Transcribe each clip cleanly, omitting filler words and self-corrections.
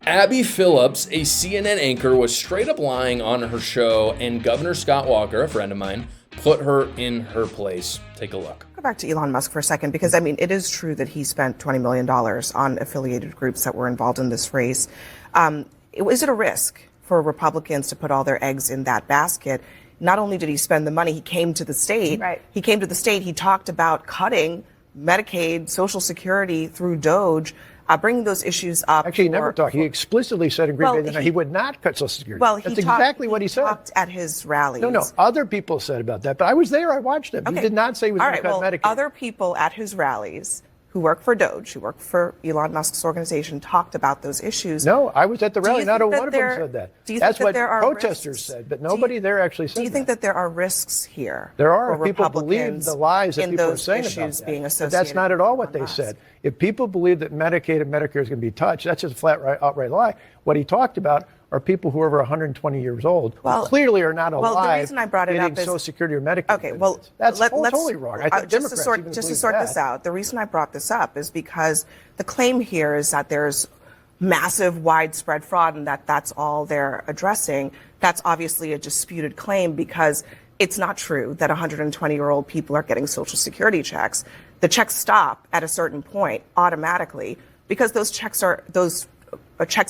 Abby Phillips, a CNN anchor, was straight up lying on her show, and Governor Scott Walker, a friend of mine, put her in her place. Take a look. Go back to Elon Musk for a second, because I mean, it is true that he spent $20 million on affiliated groups that were involved in this race. Is it a risk for Republicans to put all their eggs in that basket? Not only did he spend the money, he came to the state. Right. He came to the state. He talked about cutting Medicaid, Social Security through DOGE. Bringing those issues up. Actually, he never talked. He explicitly said in Green Bay that he would not cut Social Security. Well, that's exactly what he said. He talked at his rallies. No, other people said about that, but I was there. I watched him. Okay. He did not say he was going to cut Medicaid. Other people at his rallies who work for DOGE, who work for Elon Musk's organization, talked about those issues. No, I was at the rally. Not a one of them said that. That's what protesters said, but nobody there actually said that. Do you think that there are risks here? There are. If people believe the lies that people are saying about that. But that's not at all what they said. If people believe that Medicaid and Medicare is going to be touched, that's just a flat, outright lie. What he talked about are people who are over 120 years old who clearly are not alive. Well, the reason I brought it up is Social Security or Medicaid. Okay, well, that's totally wrong. I think just to sort this out, the reason I brought this up is because the claim here is that there's massive, widespread fraud and that that's all they're addressing. That's obviously a disputed claim because it's not true that 120-year-old people are getting Social Security checks. The checks stop at a certain point automatically because those checks and balances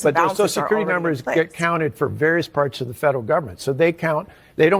but those Social Security numbers get counted for various parts of the federal government. So they don't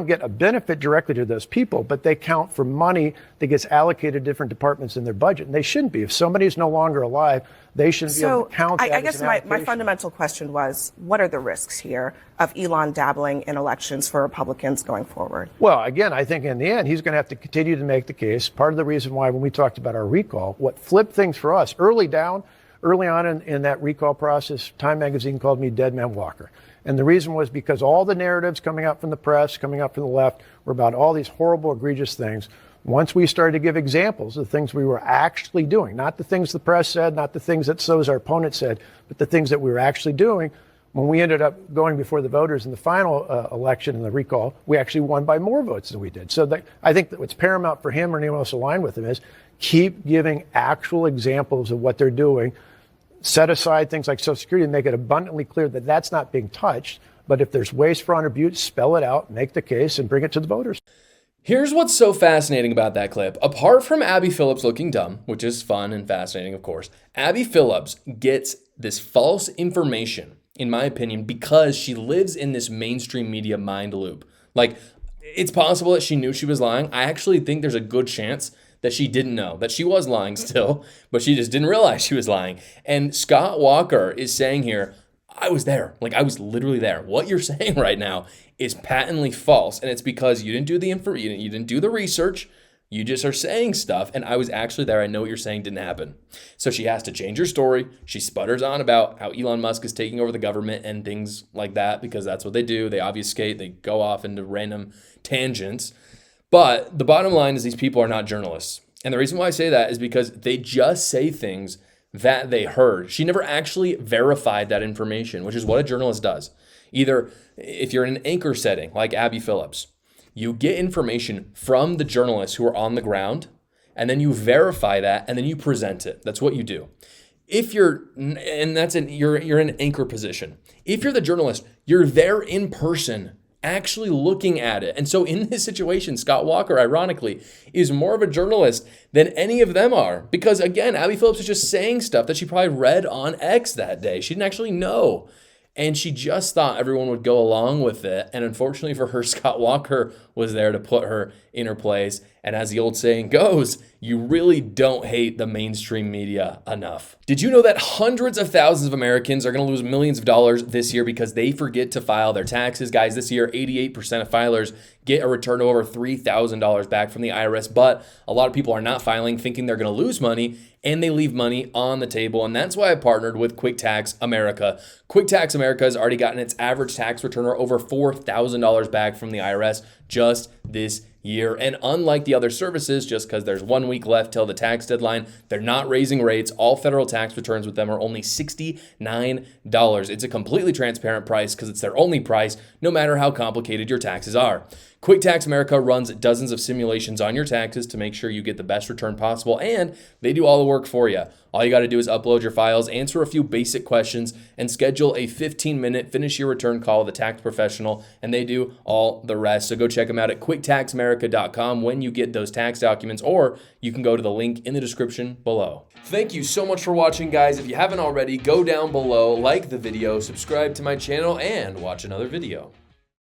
get a benefit directly to those people, but they count for money that gets allocated to different departments in their budget. And they shouldn't be. If somebody is no longer alive, they shouldn't be able to count that. I guess my fundamental question was, what are the risks here of Elon dabbling in elections for Republicans going forward? Well, again, I think in the end, he's going to have to continue to make the case. Part of the reason why when we talked about our recall, what flipped things for us early on in that recall process, Time magazine called me Dead Man Walker. And the reason was because all the narratives coming out from the press, coming out from the left, were about all these horrible, egregious things. Once we started to give examples of things we were actually doing, not the things the press said, not the things that our opponents said, but the things that we were actually doing, when we ended up going before the voters in the final election in the recall, we actually won by more votes than we did. So I think that what's paramount for him or anyone else aligned with him is keep giving actual examples of what they're doing. Set aside things like Social Security and make it abundantly clear that that's not being touched. But if there's waste, fraud, or abuse, spell it out, make the case, and bring it to the voters. Here's what's so fascinating about that clip. Apart from Abby Phillips looking dumb, which is fun and fascinating, of course, Abby Phillips gets this false information, in my opinion, because she lives in this mainstream media mind loop. Like, it's possible that she knew she was lying. I actually think there's a good chance that she didn't know, that she was lying still, but she just didn't realize she was lying. And Scott Walker is saying here, I was there. Like, I was literally there. What you're saying right now is patently false. And it's because you didn't do the you didn't do the research. You just are saying stuff. And I was actually there. I know what you're saying didn't happen. So she has to change her story. She sputters on about how Elon Musk is taking over the government and things like that, because that's what they do. They obfuscate. They go off into random tangents. But the bottom line is these people are not journalists. And the reason why I say that is because they just say things that they heard. She never actually verified that information, which is what a journalist does. Either if you're in an anchor setting like Abby Phillips, you get information from the journalists who are on the ground, and then you verify that, and then you present it. That's what you do. If you're in an anchor position. If you're the journalist, you're there in person, actually looking at it. And so in this situation, Scott Walker, ironically, is more of a journalist than any of them are. Because again, Abby Phillips is just saying stuff that she probably read on X that day. She didn't actually know. And she just thought everyone would go along with it. And unfortunately for her, Scott Walker was there to put her in her place. And as the old saying goes, you really don't hate the mainstream media enough. Did you know that hundreds of thousands of Americans are going to lose millions of dollars this year because they forget to file their taxes? Guys, this year, 88% of filers get a return of over $3,000 back from the IRS. But a lot of people are not filing, thinking they're going to lose money, and they leave money on the table. And that's why I partnered with Quick Tax America. Quick Tax America has already gotten its average tax return over $4,000 back from the IRS just this year. And unlike the other services, just because there's 1 week left till the tax deadline, they're not raising rates. All federal tax returns with them are only $69. It's a completely transparent price because it's their only price, no matter how complicated your taxes are. Quick Tax America runs dozens of simulations on your taxes to make sure you get the best return possible, and they do all the work for you. All you got to do is upload your files, answer a few basic questions, and schedule a 15-minute finish your return call with a tax professional, and they do all the rest. So go check them out at quicktaxamerica.com when you get those tax documents, or you can go to the link in the description below. Thank you so much for watching, guys. If you haven't already, go down below, like the video, subscribe to my channel, and watch another video.